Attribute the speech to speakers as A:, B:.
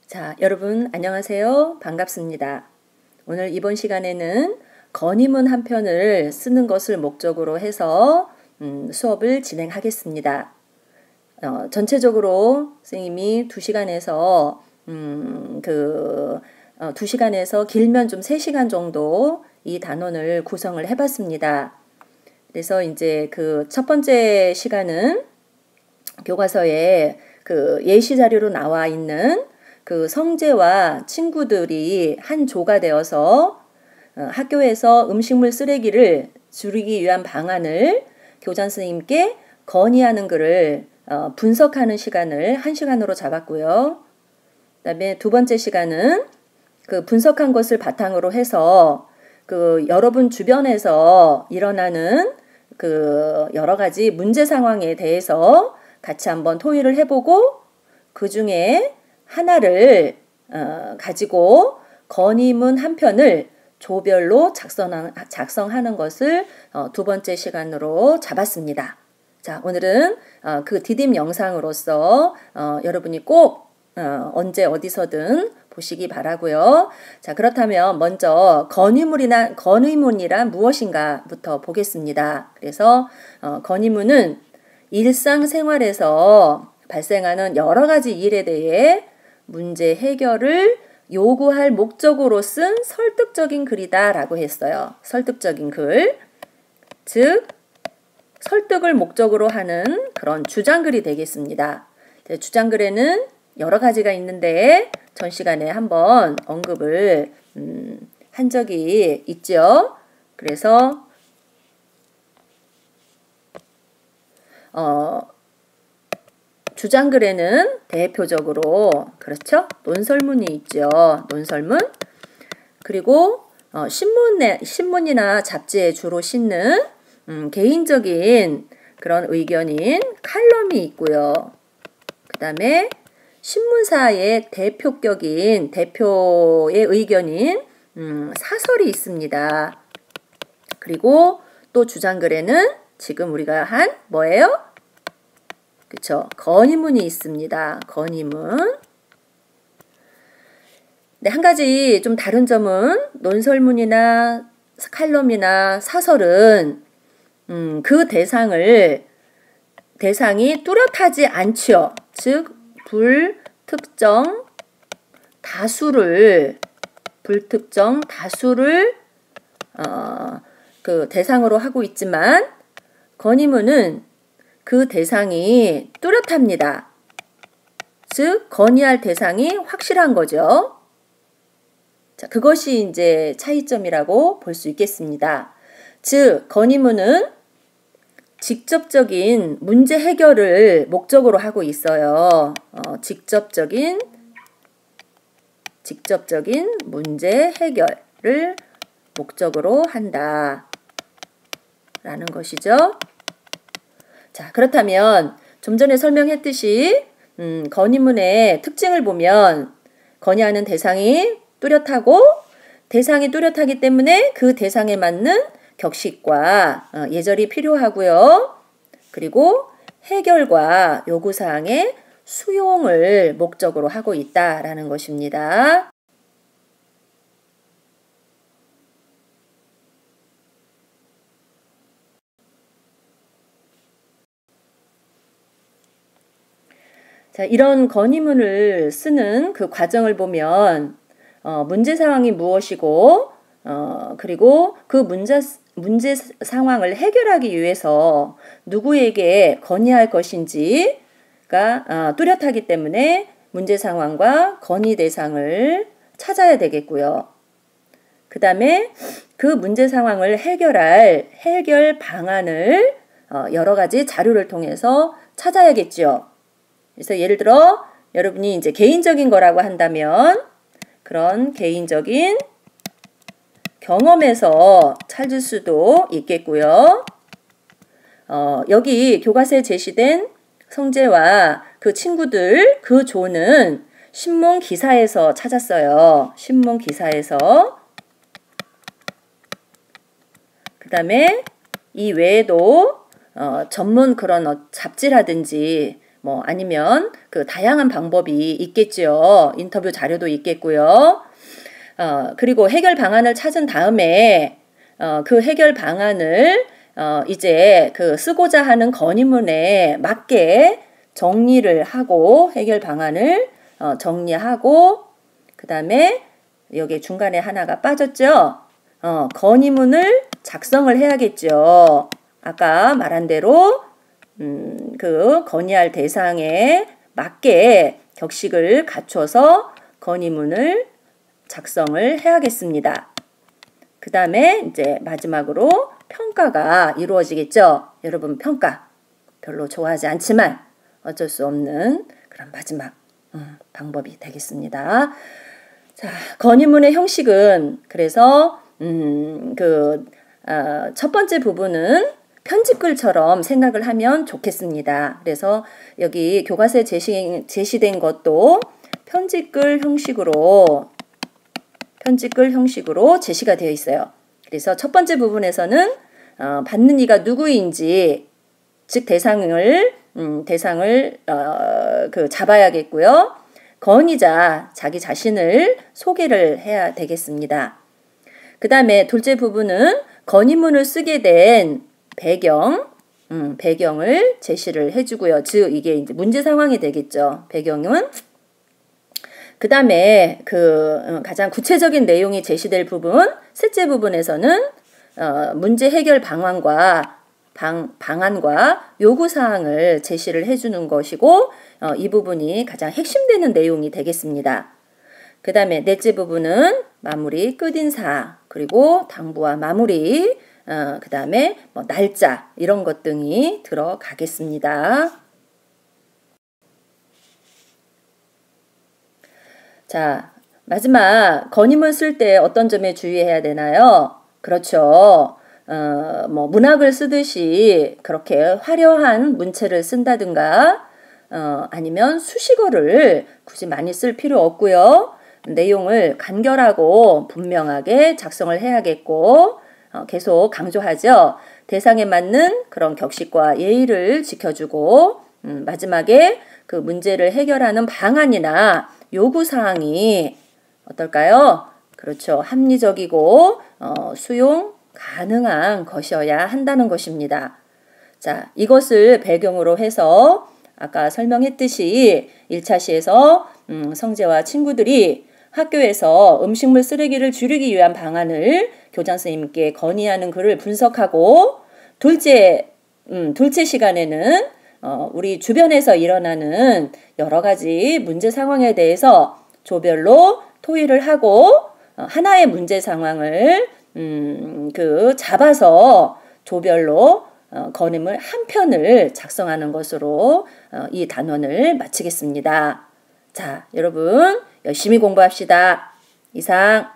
A: 자, 여러분 안녕하세요. 반갑습니다. 오늘 이번 시간에는 건의문 한 편을 쓰는 것을 목적으로 해서 수업을 진행하겠습니다. 전체적으로 선생님이 2시간에서 2시간에서 길면 좀 3시간 정도 이 단원을 구성을 해봤습니다. 그래서 이제 그 첫 번째 시간은 교과서에 그 예시 자료로 나와 있는 그 성재와 친구들이 한 조가 되어서 학교에서 음식물 쓰레기를 줄이기 위한 방안을 교장 선생님께 건의하는 글을 분석하는 시간을 1시간으로 잡았고요. 그다음에 두 번째 시간은 그 분석한 것을 바탕으로 해서 그 여러분 주변에서 일어나는 그 여러 가지 문제 상황에 대해서 같이 한번 토의를 해보고 그 중에 하나를 가지고 건의문 한 편을 조별로 작성하는 것을 두 번째 시간으로 잡았습니다. 자, 오늘은 그 디딤 영상으로서 여러분이 꼭 언제 어디서든 보시기 바라고요. 자, 그렇다면 먼저 건의문이란 무엇인가부터 보겠습니다. 그래서 건의문은 일상생활에서 발생하는 여러 가지 일에 대해 문제 해결을 요구할 목적으로 쓴 설득적인 글이다 라고 했어요. 설득적인 글, 즉 설득을 목적으로 하는 그런 주장글이 되겠습니다. 주장글에는 여러 가지가 있는데 전 시간에 한번 언급을 한 적이 있죠. 그래서 주장글에는 대표적으로 그렇죠? 논설문이 있죠. 논설문. 그리고 신문이나 잡지에 주로 싣는 개인적인 그런 의견인 칼럼이 있고요. 그 다음에 신문사의 대표의 의견인 사설이 있습니다. 그리고 또 주장글에는 지금 우리가 한 뭐예요? 그쵸? 건의문이 있습니다. 건의문. 네, 한 가지 좀 다른 점은 논설문이나 칼럼이나 사설은 그 대상이 뚜렷하지 않죠. 즉 불특정 다수를 그 대상으로 하고 있지만 건의문은 그 대상이 뚜렷합니다. 즉 건의할 대상이 확실한 거죠. 자, 그것이 이제 차이점이라고 볼 수 있겠습니다. 즉 건의문은 직접적인 문제 해결을 목적으로 하고 있어요. 직접적인 문제 해결을 목적으로 한다 라는 것이죠. 자, 그렇다면 좀 전에 설명했듯이 건의문의 특징을 보면 건의하는 대상이 뚜렷하고 대상이 뚜렷하기 때문에 그 대상에 맞는 격식과 예절이 필요하고요. 그리고 해결과 요구사항의 수용을 목적으로 하고 있다라는 것입니다. 자, 이런 건의문을 쓰는 그 과정을 보면 문제 상황이 무엇이고 그리고 그 문제 상황을 해결하기 위해서 누구에게 건의할 것인지가 뚜렷하기 때문에 문제 상황과 건의 대상을 찾아야 되겠고요. 그 다음에 그 문제 상황을 해결할 해결 방안을 여러 가지 자료를 통해서 찾아야겠죠. 그래서 예를 들어 여러분이 이제 개인적인 거라고 한다면 그런 개인적인 경험에서 찾을 수도 있겠고요. 여기 교과서에 제시된 성재와 그 친구들 그 조는 신문 기사에서 찾았어요. 신문 기사에서. 그 다음에 이 외에도 전문 그런 잡지라든지 뭐 아니면 그 다양한 방법이 있겠죠. 인터뷰 자료도 있겠고요. 그리고 해결 방안을 찾은 다음에 그 해결 방안을 이제 그 쓰고자 하는 건의문에 맞게 정리를 하고 해결 방안을 정리하고 그 다음에 여기 중간에 하나가 빠졌죠. 건의문을 작성을 해야겠죠. 아까 말한 대로 그 건의할 대상에 맞게 격식을 갖춰서 건의문을 작성을 해야겠습니다. 그 다음에 이제 마지막으로 평가가 이루어지겠죠. 여러분 평가 별로 좋아하지 않지만 어쩔 수 없는 그런 마지막 방법이 되겠습니다. 자, 건의문의 형식은 그래서 첫 번째 부분은 편집글처럼 생각을 하면 좋겠습니다. 그래서 여기 교과서에 제시된 것도 편집글 형식으로 제시가 되어 있어요. 그래서 첫 번째 부분에서는 받는 이가 누구인지 즉 대상을 잡아야겠고요. 건의자 자기 자신을 소개를 해야 되겠습니다. 그 다음에 둘째 부분은 건의문을 쓰게 된 배경을 제시를 해주고요. 즉 이게 이제 문제 상황이 되겠죠. 배경은 그 다음에 가장 구체적인 내용이 제시될 부분, 셋째 부분에서는 문제 해결 방안과 요구사항을 제시를 해주는 것이고 이 부분이 가장 핵심되는 내용이 되겠습니다. 그 다음에 넷째 부분은 마무리, 끝인사, 그리고 당부와 마무리, 그 다음에 뭐 날짜 이런 것 등이 들어가겠습니다. 자, 마지막 건의문 쓸 때 어떤 점에 주의해야 되나요? 그렇죠. 뭐 문학을 쓰듯이 그렇게 화려한 문체를 쓴다든가 아니면 수식어를 굳이 많이 쓸 필요 없고요. 내용을 간결하고 분명하게 작성을 해야겠고 계속 강조하죠. 대상에 맞는 그런 격식과 예의를 지켜주고 마지막에 그 문제를 해결하는 방안이나 요구사항이 어떨까요? 그렇죠. 합리적이고 수용 가능한 것이어야 한다는 것입니다. 자, 이것을 배경으로 해서 아까 설명했듯이 1차 시에서 성재와 친구들이 학교에서 음식물 쓰레기를 줄이기 위한 방안을 교장 선생님께 건의하는 글을 분석하고 둘째 시간에는 우리 주변에서 일어나는 여러 가지 문제 상황에 대해서 조별로 토의를 하고 하나의 문제 상황을 잡아서 조별로 건의문 한 편을 작성하는 것으로 이 단원을 마치겠습니다. 자, 여러분 열심히 공부합시다. 이상